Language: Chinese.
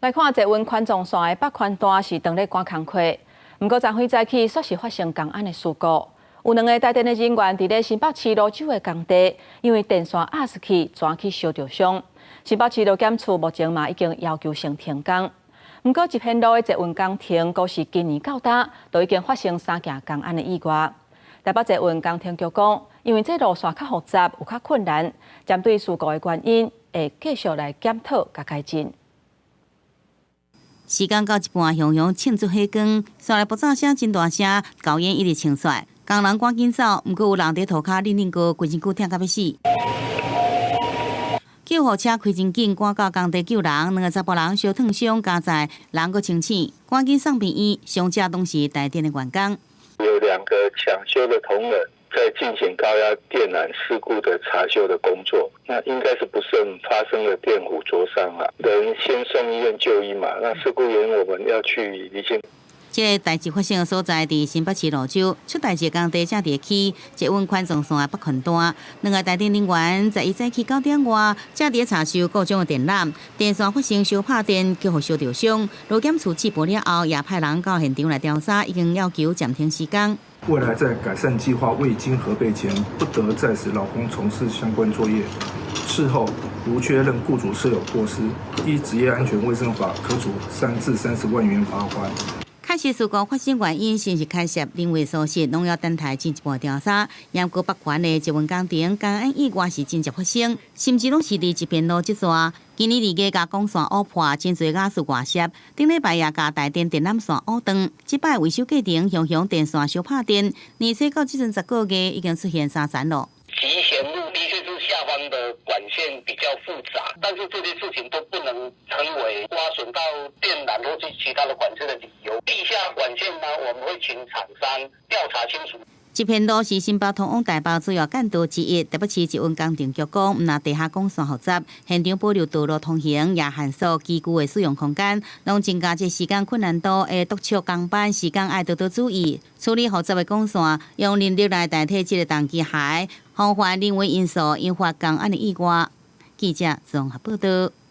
来看坐运环状线的北环段是当咧赶工课，不过昨昏早起确实发生公安的事故，有2个台电的人员伫咧新北市芦洲的工地，因为电线压死去，钻去烧着伤。新北市路检处目前嘛已经要求先停工。不过一片路的坐运工程，都是今年到大都已经发生3件公安的意外。台北坐运工程局讲，因为这路线较复杂，有较困难，针对事故的原因，会继续来检讨甲改进。时间到一半，雄雄庆祝火光，刷来爆炸声真大声，高烟一直冲出来，工人赶紧走，不过有人伫涂骹忍过，规身躯痛到要死。救护车开真紧，赶到工地救人，2个查甫人烧烫伤，加在人阁清醒，赶紧送病院。伤者都是台电的员工。有2个抢修的同仁在进行高压电缆事故的查修的工作，那应该是不慎发生了电弧灼伤了，人先送医院就医嘛。那事故原因我们要去厘清。这个代志发生的所在伫新北市芦洲，出代志工地正伫起捷运环状线北环段，2个台电人员在早起9点外，正伫查修各种的电缆，电线发生烧破电，结互烧着伤。路检处缉捕了后，也派人到现场来调查，已经要求暂停施工。未来在改善计划未经核备前，不得再使劳工从事相关作业。事后如确认雇主设有过失，依职业安全卫生法可处3至30万元罚款。确实事故发生原因，先是开涉人为疏失，拢要等待进一步调查。严格北环的捷运工程公安意外是真实发生，甚至拢是伫一片路这座。今年2月甲公线误破，真侪瓦数外涉。顶礼拜也甲台电电缆线误断，即摆维修过程雄雄电线烧破电，而且到即阵10个月已经出现3层了。集贤路的确是下方的管线比较复杂，但是这些事情都不能成为挖损到电缆或是其他的管线的理由。地下管线呢，我们会请厂商调查清楚。这片路是新北通往台北主要干道之一，台北市捷运工程局讲，毋若地下管线复杂，现场保留道路通行，也限缩机具的使用空间，拢增加这时间困难度的督促工班时间爱多多注意，处理复杂的管线，用人力来代替这个重机械，防范人为因素引发工安的意外。记者综合报道。